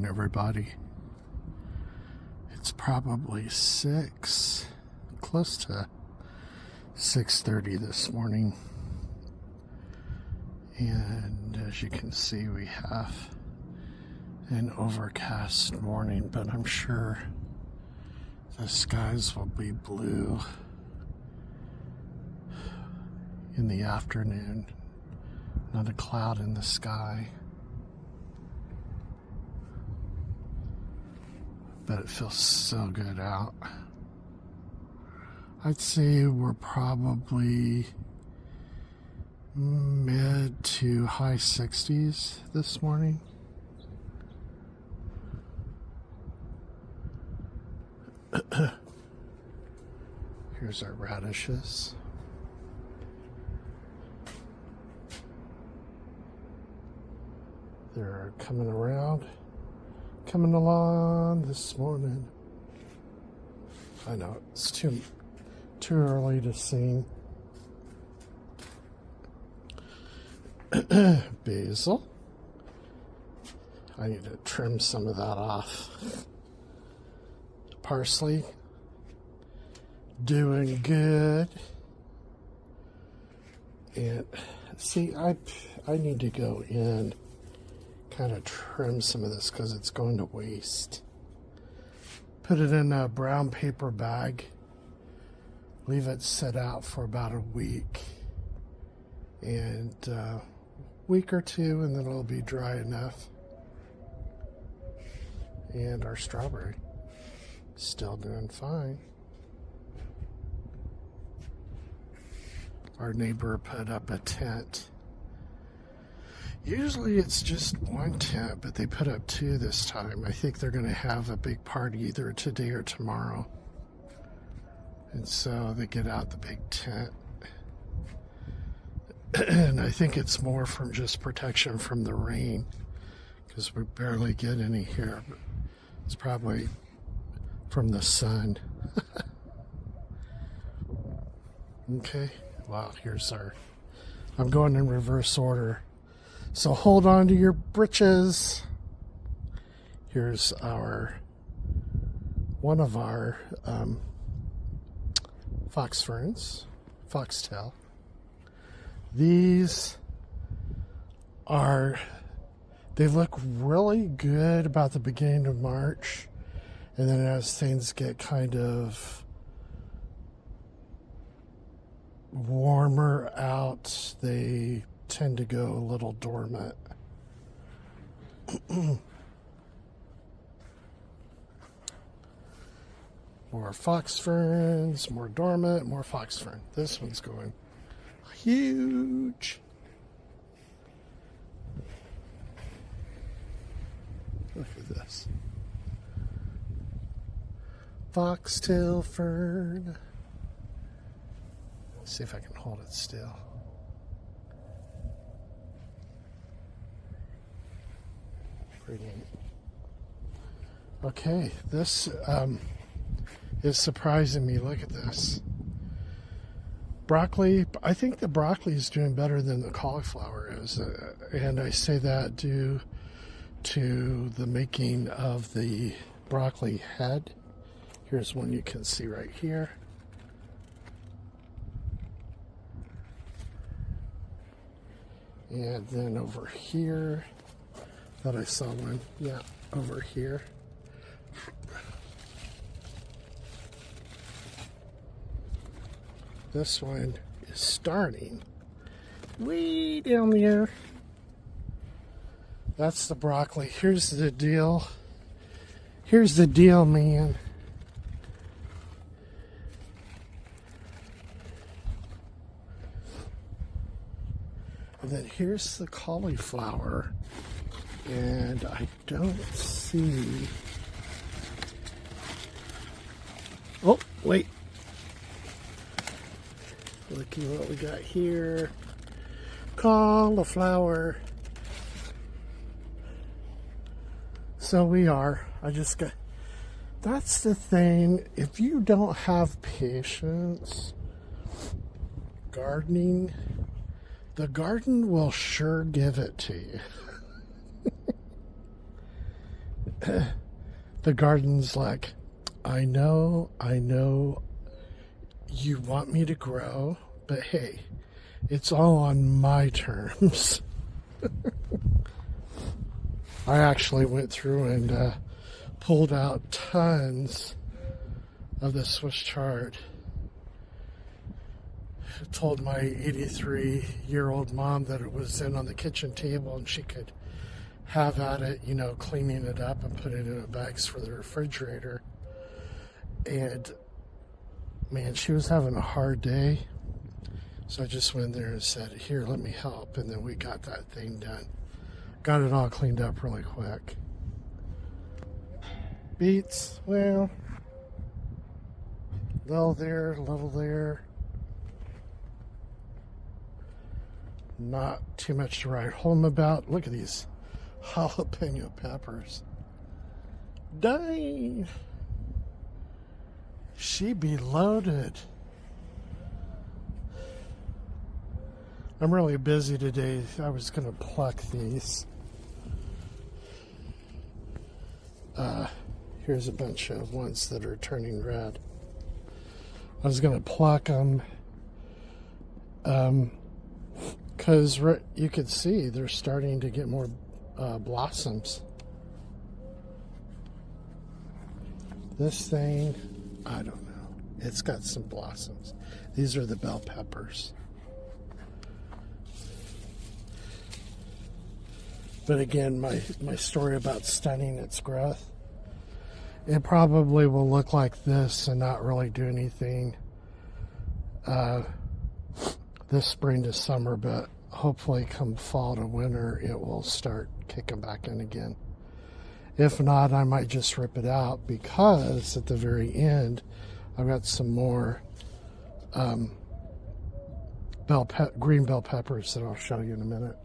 everybody. It's probably close to 6:30 this morning. And as you can see, we have an overcast morning, but I'm sure the skies will be blue in the afternoon. Not a cloud in the sky. But it feels so good out. I'd say we're probably mid to high 60s this morning. Here's our radishes. They're coming along this morning. I know it's too early to sing. Basil. I need to trim some of that off. Parsley. Doing good. And see, I need to go in, kind of trim some of this because it's going to waste. Put it in a brown paper bag. Leave it set out for about a week. And week or two, and then it'll be dry enough. And our strawberry, still doing fine. Our neighbor put up a tent. Usually it's just one tent, but they put up two this time. I think they're going to have a big party either today or tomorrow. And so they get out the big tent. And I think it's more from just protection from the rain, because we barely get any here. But it's probably from the sun. Okay, wow, here's I'm going in reverse order. So hold on to your britches. Here's one of our fox ferns, foxtail. These they look really good about the beginning of March. And then as things get kind of warmer out, they tend to go a little dormant. More fox ferns, more dormant, more fox fern. This one's going huge. Look at this. Foxtail fern. Let's see if I can hold it still. Brilliant. Okay, this is surprising me. Look at this. Broccoli, I think the broccoli is doing better than the cauliflower is. And I say that due to the making of the broccoli head. Here's one you can see right here. And then over here, thought I saw one. Yeah, over here. This one is starting way down there. That's the broccoli. Here's the deal. Here's the deal, man. And then here's the cauliflower. And I don't see... Oh, wait. Looky what we got here. Cauliflower. So we are. That's the thing. If you don't have patience gardening, the garden will sure give it to you. the garden's like, I know you want me to grow, but hey, it's all on my terms. I actually went through and pulled out tons of the Swiss chard. I told my 83-year-old mom that it was in on the kitchen table and she could have at it, you know, cleaning it up and put it in bags for the refrigerator. And man, she was having a hard day. So I just went there and said, here, let me help. And then we got that thing done. Got it all cleaned up really quick. Beets, well, little there, little there. Not too much to write home about. Look at these jalapeno peppers. Dang! She be loaded. I'm really busy today. I was going to pluck these. Here's a bunch of ones that are turning red. I was going to pluck them because you could see they're starting to get more blossoms. This thing, I don't know. It's got some blossoms. These are the bell peppers. But again, my story about stunning its growth, it probably will look like this and not really do anything this spring to summer, but hopefully come fall to winter, it will start kicking back in again. If not, I might just rip it out because at the very end, I've got some more green bell peppers that I'll show you in a minute.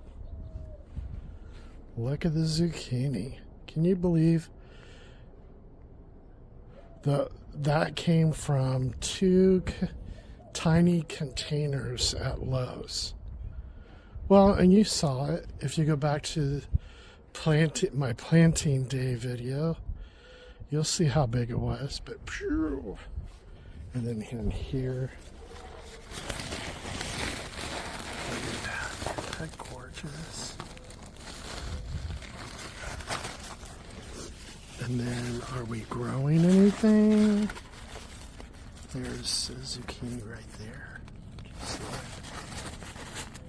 Look at the zucchini. Can you believe that came from 2 tiny containers at Lowe's? Well, and you saw it. If you go back to my planting day video, you'll see how big it was. But phew. And then in here, look at that. Isn't that gorgeous? And then, are we growing anything? There's a zucchini right there.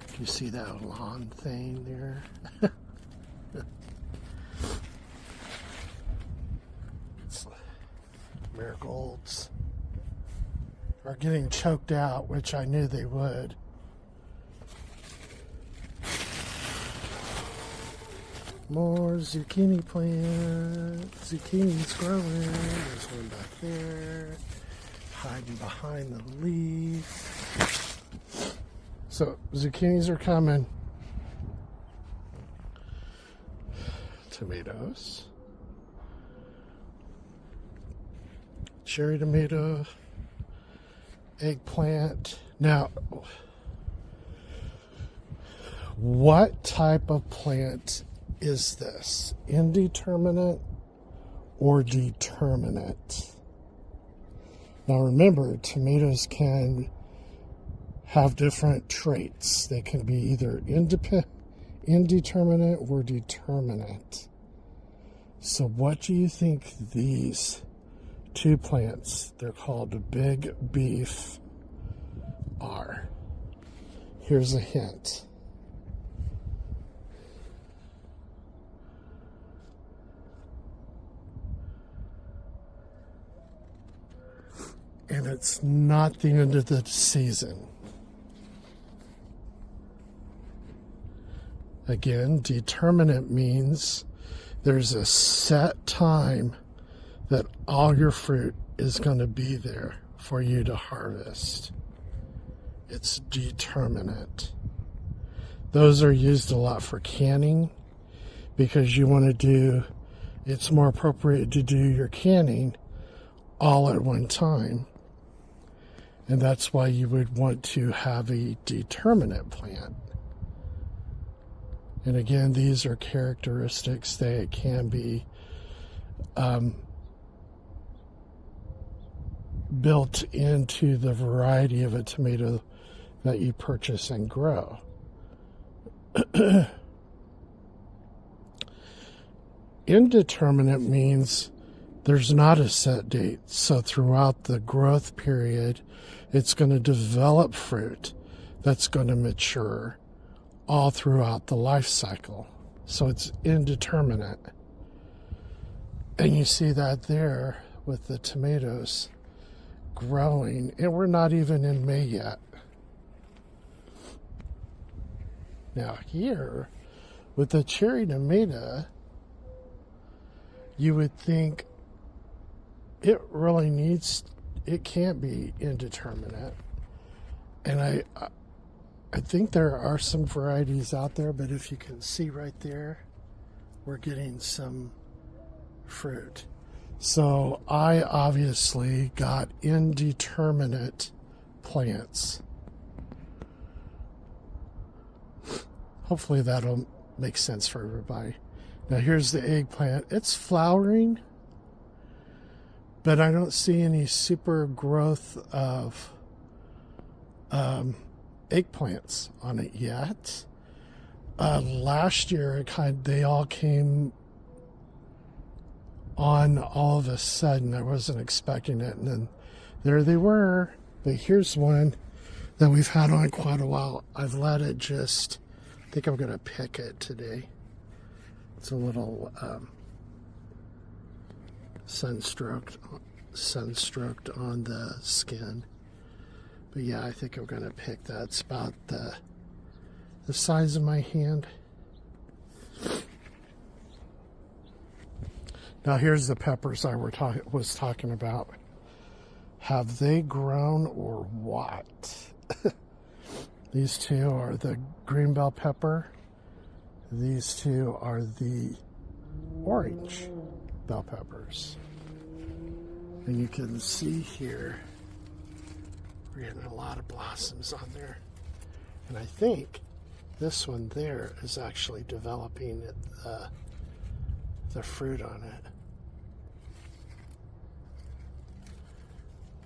Do you see that lawn thing there? Marigolds are getting choked out, which I knew they would. More zucchini plants. Zucchini's growing. There's one back there, hiding behind the leaf. So zucchinis are coming. Tomatoes. Cherry tomato. Eggplant. Now, what type of plant is this? Indeterminate or determinate? Now remember, tomatoes can have different traits. They can be either indeterminate or determinate. So what do you think these 2 plants, they're called big beef, are? Here's a hint. And it's not the end of the season. Again, determinate means there's a set time that all your fruit is going to be there for you to harvest. It's determinate. Those are used a lot for canning because you want to do, it's more appropriate to do your canning all at one time. And that's why you would want to have a determinate plant. And again, these are characteristics. They can be built into the variety of a tomato that you purchase and grow. Indeterminate means there's not a set date. So throughout the growth period, it's going to develop fruit that's going to mature all throughout the life cycle. So it's indeterminate. And you see that there with the tomatoes growing, and we're not even in May yet. Now here, with the cherry tomato, you would think it really needs, it can't be indeterminate. And I think there are some varieties out there, but if you can see right there, we're getting some fruit. So I obviously got indeterminate plants. Hopefully that'll make sense for everybody. Now here's the eggplant. It's flowering, but I don't see any super growth of eggplants on it yet. Last year, they all came on all of a sudden. I wasn't expecting it, and then there they were. But here's one that we've had on quite a while. I've let it just, I think I'm going to pick it today. It's a little sunstroked on the skin. But yeah, I think I'm going to pick that. It's about the size of my hand. Now here's the peppers I was talking about. Have they grown or what? These two are the green bell pepper. These two are the orange bell peppers. And you can see here, we're getting a lot of blossoms on there. And I think this one there is actually developing the fruit on it.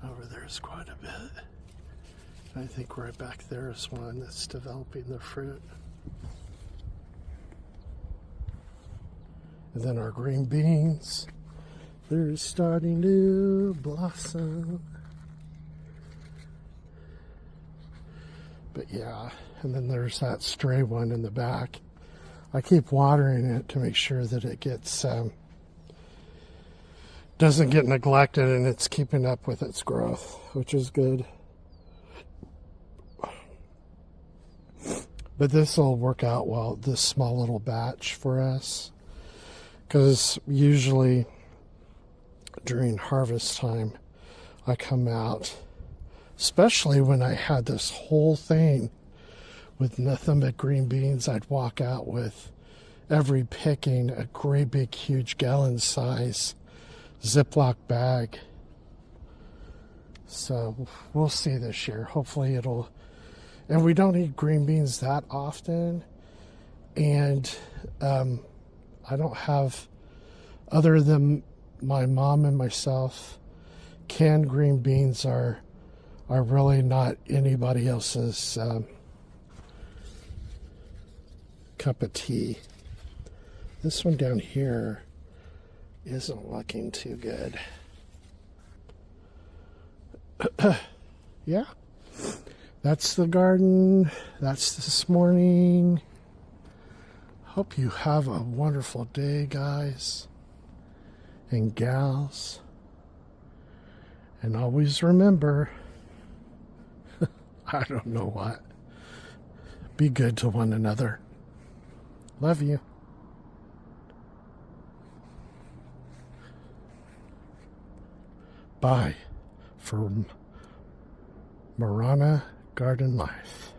Over there is quite a bit. And I think right back there is one that's developing the fruit. And then our green beans, they're starting to blossom. But yeah, and then there's that stray one in the back. I keep watering it to make sure that it gets doesn't get neglected and it's keeping up with its growth, which is good. But this will work out well, this small little batch for us, because usually during harvest time I come out, especially when I had this whole thing with nothing but green beans, I'd walk out with every picking a great big huge gallon size Ziploc bag. So we'll see this year. Hopefully it'll, and we don't eat green beans that often, and I don't have, other than my mom and myself, canned green beans are really not anybody else's cup of tea. This one down here isn't looking too good. Yeah, that's the garden. That's this morning. Hope you have a wonderful day, guys and gals. And always remember, I don't know what, be good to one another. Love you. Bye from Marana Garden Life.